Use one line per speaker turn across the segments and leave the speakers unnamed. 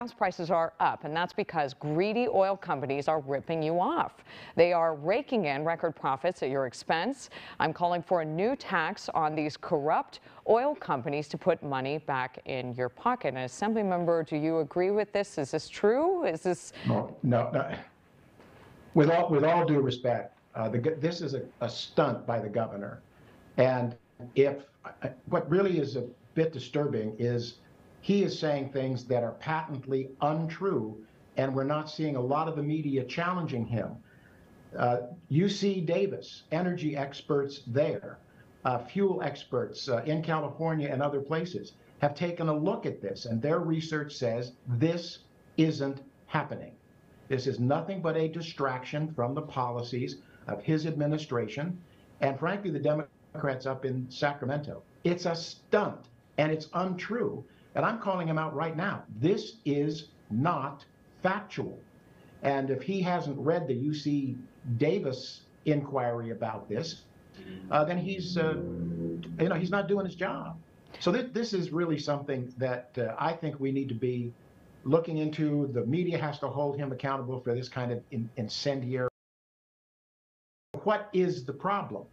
Gas prices are up, and that's because greedy oil companies are ripping you off. They are raking in record profits at your expense. I'm calling for a new tax on these corrupt oil companies to put money back in your pocket. And Assemblymember, do you agree with this? Is this true? Is this...
No. With all due respect, this is a stunt by the governor. And what really is a bit disturbing is he is saying things that are patently untrue, and we're not seeing a lot of the media challenging him. UC Davis, energy experts there, fuel experts in California and other places have taken a look at this, and their research says this isn't happening. This is nothing but a distraction from the policies of his administration and, frankly, the Democrats up in Sacramento. It's a stunt, and it's untrue. And I'm calling him out right now. This is not factual. And if he hasn't read the UC Davis inquiry about this, then he's not doing his job. So this is really something that I think we need to be looking into. The media has to hold him accountable for this kind of incendiary. What is the problem?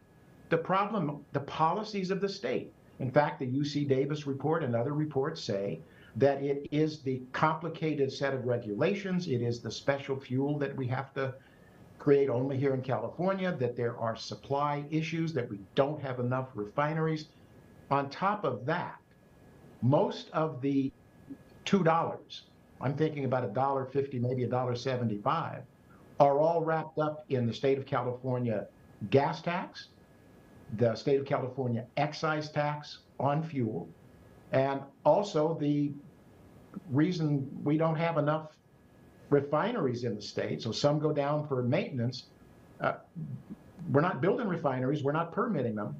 The problem, the policies of the state. In fact, the UC Davis report and other reports say that it is the complicated set of regulations, it is the special fuel that we have to create only here in California, that there are supply issues, that we don't have enough refineries. On top of that, most of the $2, I'm thinking about $1.50, maybe $1.75, are all wrapped up in the state of California gas tax, the state of California excise tax on fuel, and also the reason we don't have enough refineries in the state, so some go down for maintenance. We're not building refineries, we're not permitting them.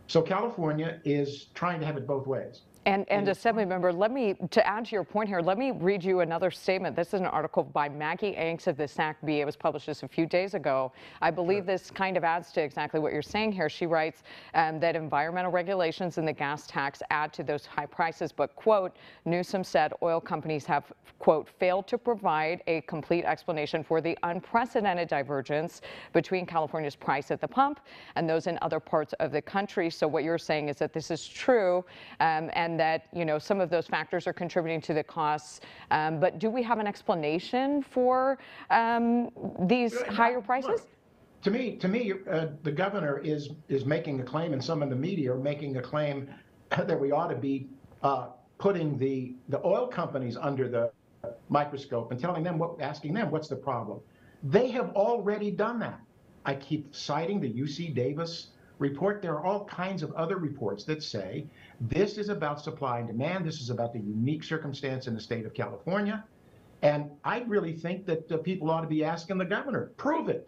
So California is trying to have it both ways.
And Assemblymember, to add to your point here, let me read you another statement. This is an article by Maggie Anks of the SAC-B. It was published just a few days ago. I believe this kind of adds to exactly what you're saying here. She writes that environmental regulations and the gas tax add to those high prices. But, quote, Newsom said oil companies have, quote, failed to provide a complete explanation for the unprecedented divergence between California's price at the pump and those in other parts of the country. So what you're saying is that this is true, and that, you know, some of those factors are contributing to the costs. But do we have an explanation for these higher prices?
Look, to me, the governor is making a claim, and some in the media are making a claim that we ought to be putting the oil companies under the microscope and asking them what's the problem. They have already done that. I keep citing the UC Davis report. There are all kinds of other reports that say this is about supply and demand. This is about the unique circumstance in the state of California. And I really think that people ought to be asking the governor, prove it.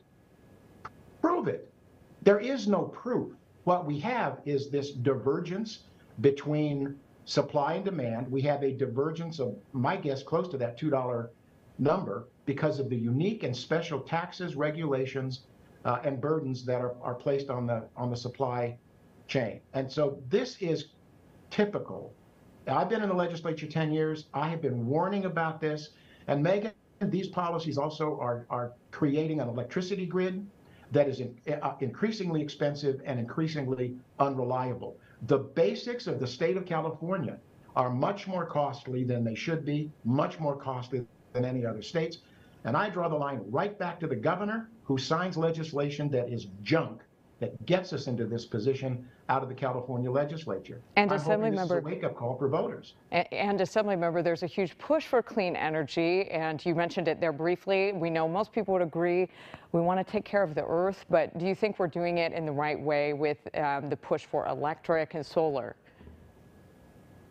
Prove it. There is no proof. What we have is this divergence between supply and demand. We have a divergence of, my guess, close to that $2 number because of the unique and special taxes, regulations, and burdens that are placed on the supply chain. And so this is typical. I've been in the legislature 10 years. I have been warning about this. And Megan, these policies also are creating an electricity grid that is increasingly expensive and increasingly unreliable. The basics of the state of California are much more costly than they should be, much more costly than any other states. And I draw the line right back to the governor who signs legislation that is junk, that gets us into this position out of the California legislature.
And
Assemblymember, this is a wake-up call for voters.
And Assemblymember, there's a huge push for clean energy, and you mentioned it there briefly. We know most people would agree we want to take care of the earth, but do you think we're doing it in the right way with the push for electric and solar?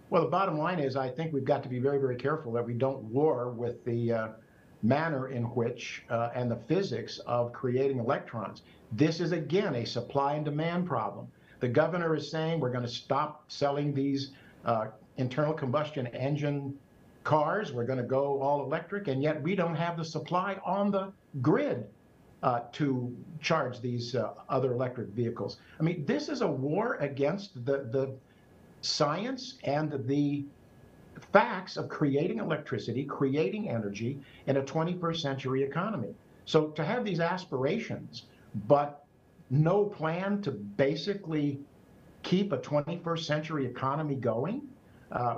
Well, the bottom line is I think we've got to be very, very careful that we don't war with the manner in which and the physics of creating electrons. This is, again, a supply and demand problem. The governor is saying we're going to stop selling these internal combustion engine cars. We're going to go all electric, and yet we don't have the supply on the grid to charge these other electric vehicles. I mean, this is a war against the science and the facts of creating electricity, creating energy in a 21st century economy. So to have these aspirations, but no plan to basically keep a 21st century economy going,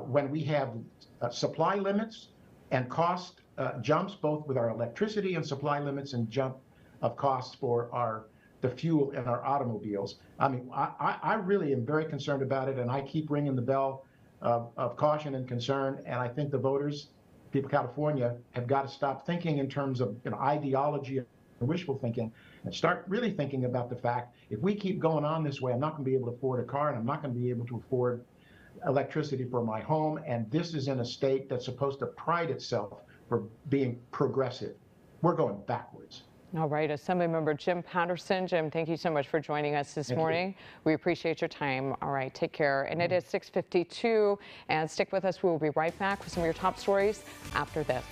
when we have supply limits and cost jumps, both with our electricity and supply limits and jump of costs for the fuel in our automobiles. I mean, I really am very concerned about it, and I keep ringing the bell of caution and concern. And I think the voters, people of California, have got to stop thinking in terms of ideology and wishful thinking, and start really thinking about the fact, if we keep going on this way, I'm not going to be able to afford a car, and I'm not going to be able to afford electricity for my home. And this is in a state that's supposed to pride itself for being progressive. We're going backwards.
All right, Assemblymember Jim Patterson. Jim, thank you so much for joining us this morning. We appreciate your time. All right, take care. And it is 6:52, and stick with us. We will be right back with some of your top stories after this.